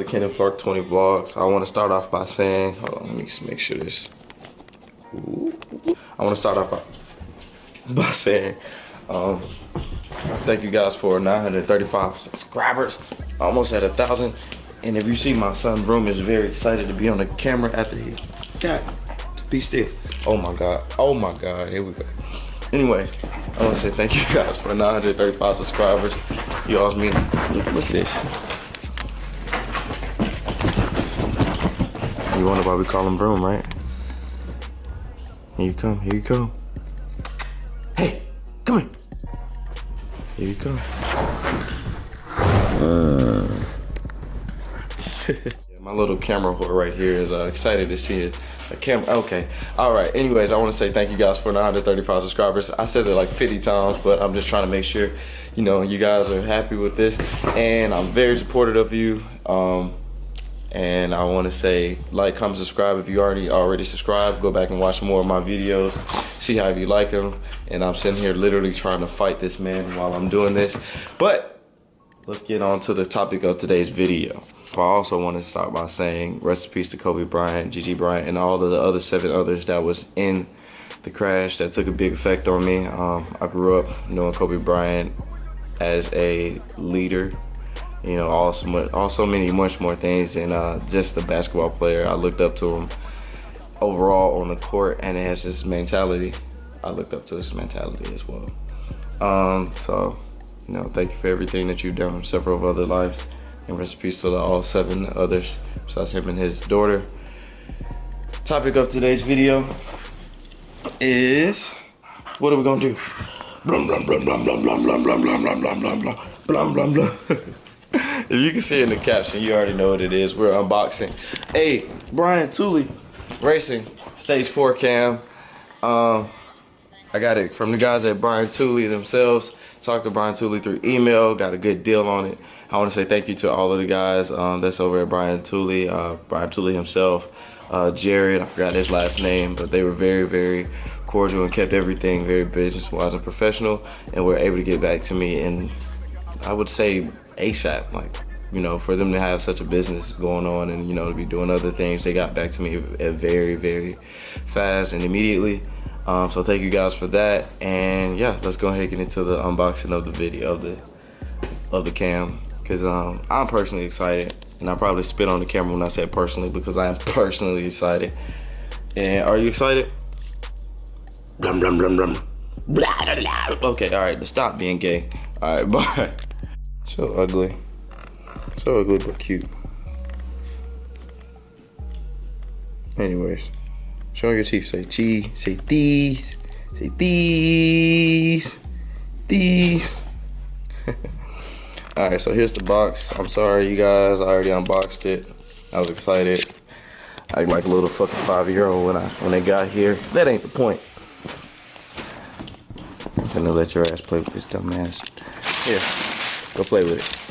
Kenneth Clark 20 Vlogs. I want to start off by saying, hold on, let me just make sure this. Ooh. I want to start off by saying, thank you guys for 935 subscribers, almost at 1,000. And if you see, my son Vroom is very excited to be on the camera after he got be still. Oh my god, here we go. Anyways, I want to say thank you guys for 935 subscribers. You all's mean. Look at this. You wonder why we call him Vroom, right? Here you come, here you come. Hey, come here. Here you come. My little camera whore right here is excited to see it. A camera, okay. All right, anyways, I want to say thank you guys for 935 subscribers. I said it like 50 times, but I'm just trying to make sure, you know, you guys are happy with this. And I'm very supportive of you. And I want to say, like, comment, subscribe. If you already subscribed, go back and watch more of my videos. See how you like them. And I'm sitting here literally trying to fight this man while I'm doing this. But let's get on to the topic of today's video. I also want to start by saying rest in peace to Kobe Bryant, Gigi Bryant, and all of the other 7 others that was in the crash that took a big effect on me. I grew up knowing Kobe Bryant as a leader, you know, also much more things than just a basketball player. I looked up to him overall on the court, and it has his mentality. I looked up to his mentality as well. So, you know, thank you for everything that you've done, several other lives. And rest in peace to all 7 others, besides him and his daughter. Topic of today's video is, what are we gonna do? Blum, blum, blum, blum, blum, blum, blum, blum, blum, blum, blum, blum, blum, blum, blum, blum. If you can see in the caption, you already know what it is. We're unboxing a Brian Tooley Racing Stage 4 cam. I got it from the guys at Brian Tooley themselves. Talked to Brian Tooley through email, got a good deal on it. I want to say thank you to all of the guys that's over at Brian Tooley. Brian Tooley himself, Jared, I forgot his last name, but they were very, very cordial and kept everything very business-wise and professional, and were able to get back to me in, I would say, ASAP. Like, you know, for them to have such a business going on and, you know, to be doing other things, they got back to me very, very fast and immediately. So thank you guys for that, and yeah, let's go ahead and get into the unboxing of the video of the cam, because I'm personally excited, and I probably spit on the camera when I said personally, because I am personally excited. And are you excited? Blum, blum, blum, blum. Blah, blah, blah. Okay, all right, stop being gay. All right, bye. So ugly but cute. Anyways. Show your teeth, say G, say these. Alright, so here's the box. I'm sorry, you guys, I already unboxed it. I was excited. I act like a little fucking 5-year-old when they got here. That ain't the point. I'm gonna let your ass play with this dumb ass. Here, go play with it.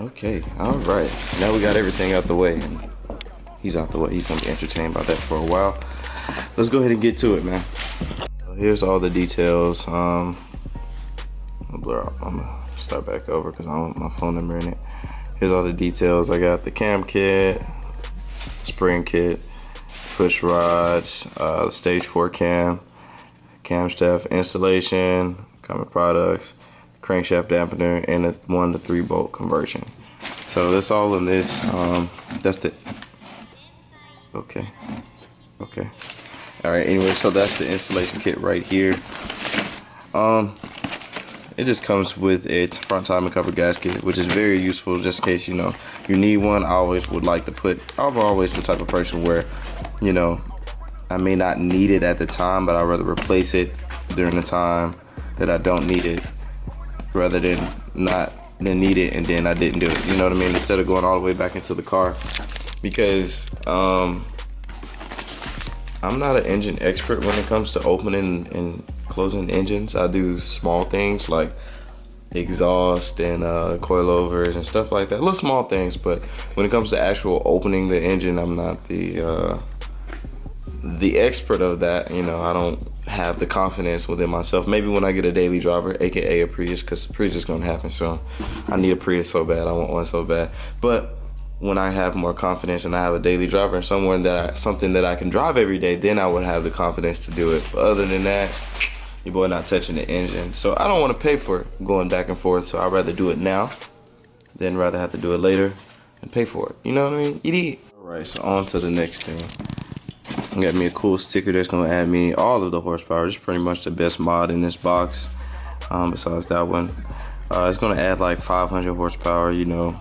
Okay, all right. Now we got everything out the way, and he's out the way. He's gonna be entertained by that for a while. Let's go ahead and get to it, man. So here's all the details. I'm gonna start back over because I don't want my phone number in it. Here's all the details. I got the cam kit, spring kit, push rods, stage 4 cam, camshaft installation, common products, crankshaft dampener, and a 1 to 3 bolt conversion. So that's all in this. That's the okay. All right. Anyway, so that's the installation kit right here. It just comes with its front timing cover gasket, which is very useful just in case, you know, you need one. I always would like to put. I'm always the type of person where, you know, I may not need it at the time, but I'd rather replace it during the time that I don't need it, rather than need it and then I didn't do it. You know what I mean? Instead of going all the way back into the car, because I'm not an engine expert when it comes to opening and closing engines. I do small things like exhaust and coilovers and stuff like that, little small things. But when it comes to actual opening the engine, I'm not the the expert of that. You know, I don't have the confidence within myself. Maybe when I get a daily driver, aka a Prius, because the Prius is gonna happen soon. I need a Prius so bad. I want one so bad. But when I have more confidence and I have a daily driver and something that I can drive every day, then I would have the confidence to do it. But other than that, your boy not touching the engine. So I don't want to pay for it going back and forth. So I'd rather do it now than rather have to do it later and pay for it. You know what I mean? Idiot. Alright, so on to the next thing. I got me a cool sticker that's gonna add me all of the horsepower. It's pretty much the best mod in this box. Besides that one. It's gonna add like 500 horsepower, you know,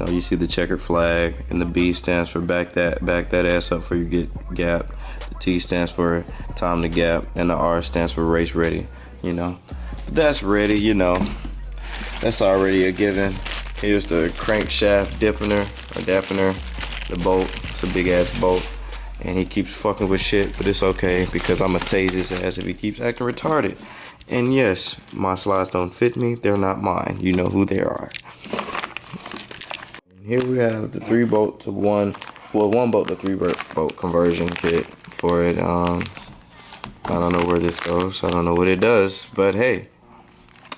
you see the checkered flag, and the B stands for back that ass up before you get gapped. The T stands for time to gap, and the R stands for race ready, you know. But that's ready, you know. That's already a given. Here's the crankshaft dampener, the bolt. It's a big ass bolt. And he keeps fucking with shit, but it's okay because I'ma tase his ass if he keeps acting retarded. And yes, my slides don't fit me, they're not mine. You know who they are. Here we have the 3-bolt to 1-bolt to 3-bolt conversion kit for it. I don't know where this goes. I don't know what it does, but hey,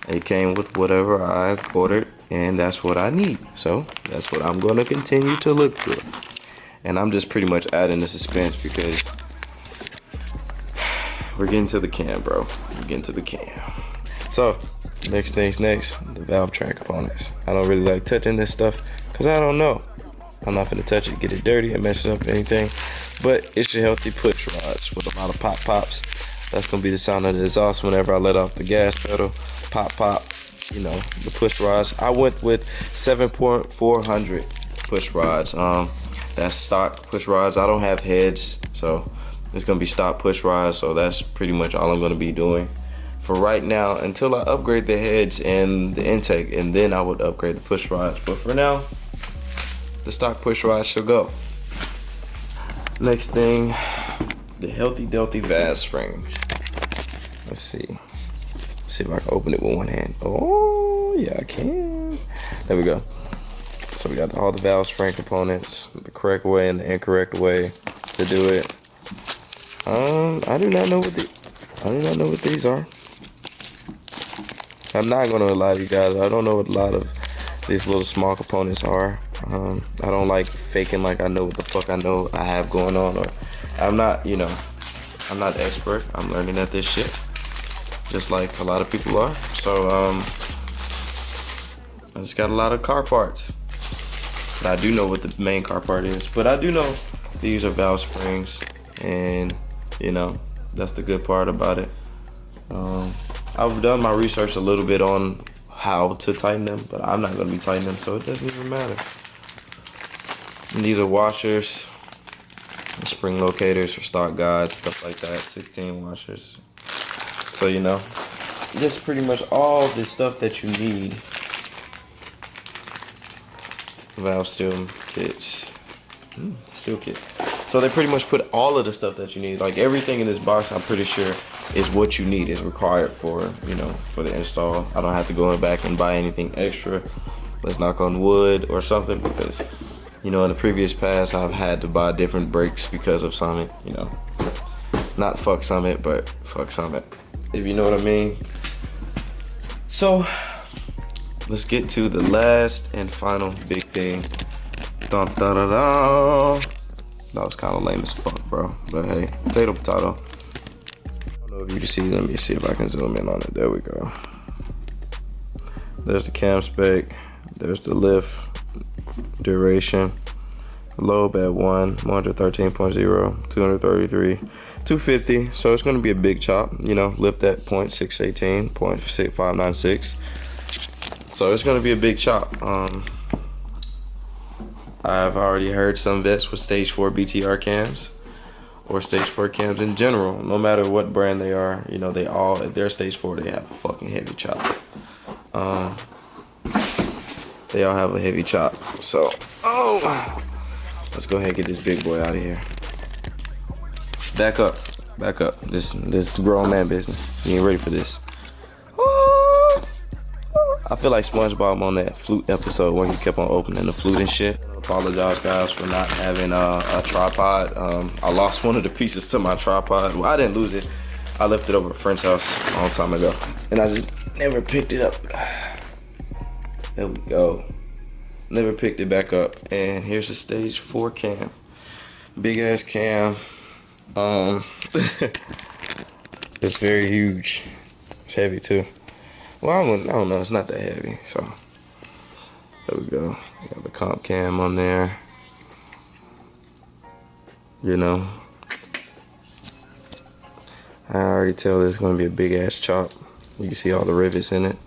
it came with whatever I ordered, and that's what I need. So that's what I'm gonna continue to look for. And I'm just pretty much adding the suspense because we're getting to the cam, bro. We're getting to the cam. So next thing's next, the Valvetrain components. I don't really like touching this stuff because I don't know. I'm not gonna touch it, get it dirty, and mess up anything. But it's your healthy push rods with a lot of pops. That's gonna be the sound of the exhaust whenever I let off the gas pedal. Pop. You know, the push rods. I went with 7.400 push rods. That's stock push rods. I don't have heads, so it's gonna be stock push rods. So that's pretty much all I'm gonna be doing for right now until I upgrade the heads and the intake, and then I would upgrade the push rods. But for now, the stock push rods should go. Next thing, the Healthy Delty valve springs. Let's see if I can open it with one hand. Oh yeah, I can. There we go. So we got all the valve spring components, the correct way and the incorrect way to do it. I do not know what these are. I'm not gonna lie to you guys. I don't know what a lot of these little small components are. I don't like faking like I know what the fuck I have going on, or I'm not, you know, I'm not expert. I'm learning at this shit, just like a lot of people are. So I just got a lot of car parts. I do know what the main car part is, but I do know these are valve springs, and you know, that's the good part about it. I've done my research a little bit on how to tighten them, but I'm not going to be tightening them, so it doesn't even matter. And these are washers, spring locators for stock guides, stuff like that, 16 washers. So, you know, just pretty much all the stuff that you need. Valve steel kits, steel kit. So they pretty much put all of the stuff that you need, like everything in this box. I'm pretty sure is what you need, is required for, you know, for the install. I don't have to go back and buy anything extra. Let's knock on wood or something, because you know, in the previous past I've had to buy different brakes because of Summit. You know, not fuck Summit, but fuck Summit, if you know what I mean. So let's get to the last and final big thing. Dun, dun, dun, dun. That was kind of lame as fuck, bro. But hey, potato. I don't know if you can see. Let me see if I can zoom in on it. There we go. There's the cam spec. There's the lift duration. Lobe at 113.0, 233, 250. So it's going to be a big chop. You know, lift at 0.618, 0.6596. So it's going to be a big chop. I've already heard some vets with stage 4 BTR cams, or stage 4 cams in general, no matter what brand they are, you know, they all, at their stage 4, they have a fucking heavy chop. They all have a heavy chop. So, let's go ahead and get this big boy out of here. Back up. This is grown man business. You ain't ready for this. I feel like SpongeBob on that flute episode where he kept on opening the flute and shit. apologize, guys, for not having a tripod. I lost one of the pieces to my tripod. Well, I didn't lose it. I left it over at a friend's house a long time ago, and I just never picked it up. There we go. Never picked it back up. And here's the Stage 4 cam. Big ass cam. It's very huge. It's heavy too. Well, I don't know. It's not that heavy. So there we go. Got the comp cam on there. You know, I already tell this is gonna be a big ass chop. You can see all the rivets in it.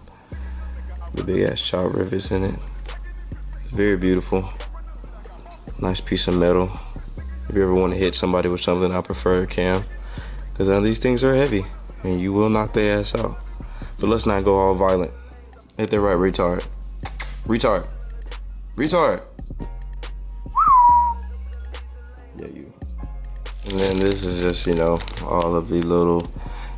The big ass chop rivets in it. Very beautiful. Nice piece of metal. If you ever want to hit somebody with something, I prefer a cam, because these things are heavy and you will knock their ass out. So let's not go all violent. Hit that right, retard. Retard. Retard. Yeah, you. And then this is just, you know, all of the little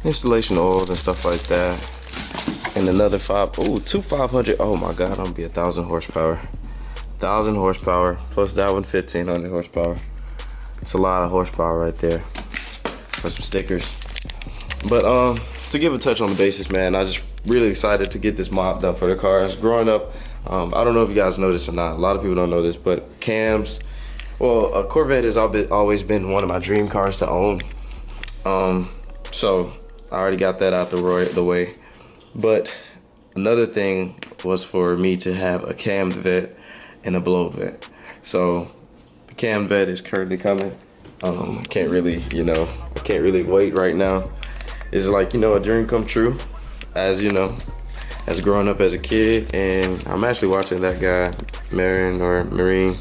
installation oils and stuff like that. And another two 500. Oh my God, I'm gonna be 1,000 horsepower. 1,000 horsepower plus that one 1,500 horsepower. It's a lot of horsepower right there for some stickers. But to give a touch on the basics, man, I just really excited to get this mod done for the cars. Growing up, I don't know if you guys know this or not. A lot of people don't know this, but cams. Well, a Corvette has always been one of my dream cars to own. So I already got that out the way. But another thing was for me to have a cammed vet and a blow vet. So the cam vet is currently coming. I can't really wait right now. It's like, you know, a dream come true, as you know, as growing up as a kid. And I'm actually watching that guy, Marine,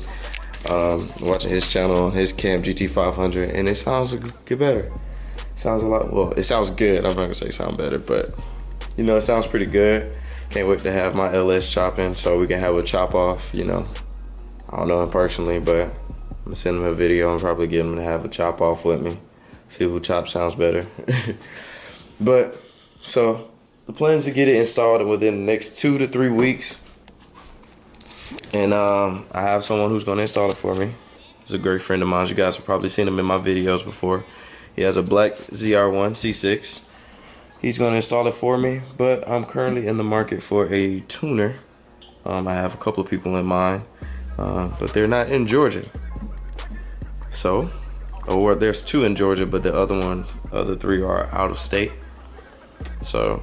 watching his channel on his Cam GT500, and it sounds get better. Sounds a lot, well, it sounds good. I'm not gonna say sound better, but you know, it sounds pretty good. Can't wait to have my LS chopping so we can have a chop off, you know. I don't know him personally, but I'm gonna send him a video and probably get him to have a chop off with me. See who chop sounds better. But, so, the plan is to get it installed within the next 2 to 3 weeks. And I have someone who's gonna install it for me. He's a great friend of mine. You guys have probably seen him in my videos before. He has a black ZR1 C6. He's gonna install it for me, but I'm currently in the market for a tuner. I have a couple of people in mind, but they're not in Georgia. So, or there's 2 in Georgia, but the other 3 are out of state. So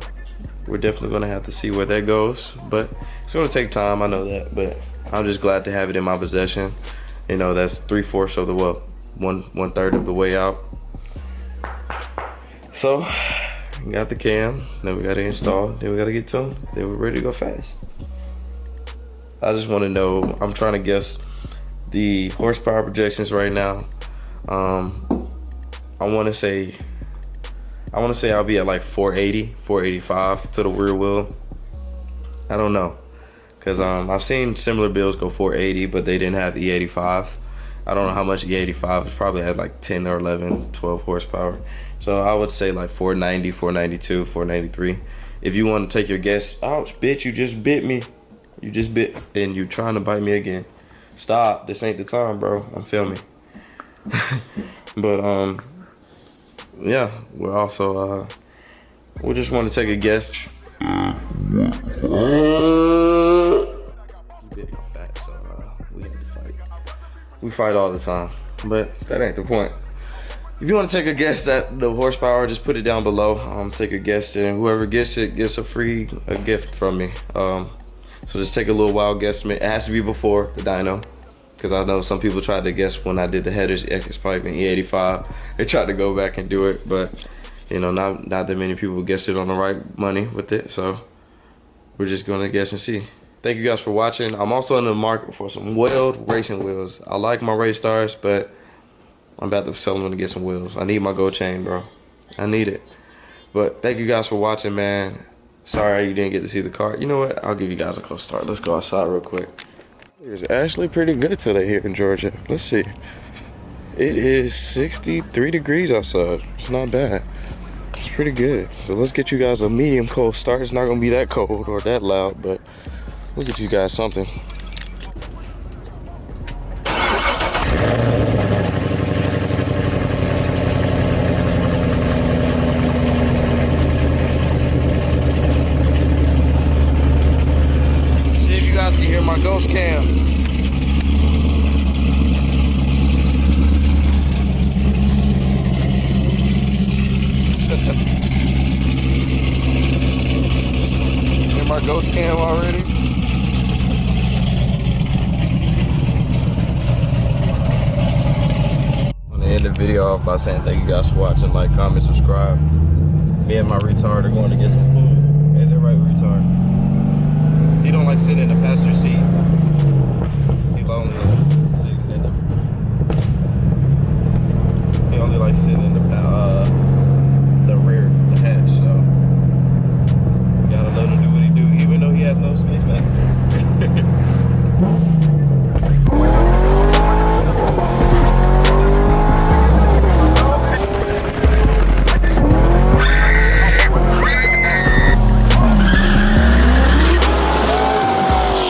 we're definitely gonna have to see where that goes, but it's gonna take time, I know that, but I'm just glad to have it in my possession. You know, that's 3/4 of the, well, one third of the way out. So we got the cam, then we gotta install, then we gotta get to them, then we're ready to go fast. I just wanna know, I'm trying to guess the horsepower projections right now. I wanna say I'll be at like 480, 485 to the rear wheel. I don't know, cause I've seen similar builds go 480, but they didn't have the E85. I don't know how much E85 is. Probably had like 10 or 11, 12 horsepower. So I would say like 490, 492, 493. If you want to take your guess, ouch, bitch, you just bit me. You just bit, and you trying to bite me again. Stop, this ain't the time, bro. I'm filming. But yeah, we're also we just want to take a guess. Fat, so we have to fight. We fight all the time, but that ain't the point. If you want to take a guess at the horsepower, just put it down below. Take a guess, and whoever gets it gets a gift from me. So just take a little wild guesstimate. It has to be before the dyno, because I know some people tried to guess when I did the headers, X pipe, and E85. They tried to go back and do it, but you know, not that many people guessed it on the right money with it. So we're just gonna guess and see. Thank you guys for watching. I'm also in the market for some wheeled racing wheels. I like my race stars, but I'm about to sell them to get some wheels. I need my gold chain, bro. I need it. But thank you guys for watching, man. Sorry you didn't get to see the car. You know what? I'll give you guys a cold start. Let's go outside real quick. It's actually pretty good today here in Georgia. Let's see. It is 63 degrees outside. It's not bad. It's pretty good. So let's get you guys a medium cold start. It's not gonna be that cold or that loud, but we'll get you guys something. See if you guys can hear my ghost cam. Hear my ghost cam already? I'm gonna end the video off by saying thank you guys for watching. Like, comment, subscribe. Me and my retard are going to get some food. Hey, they're right, retard. He don't like sitting in the passenger seat.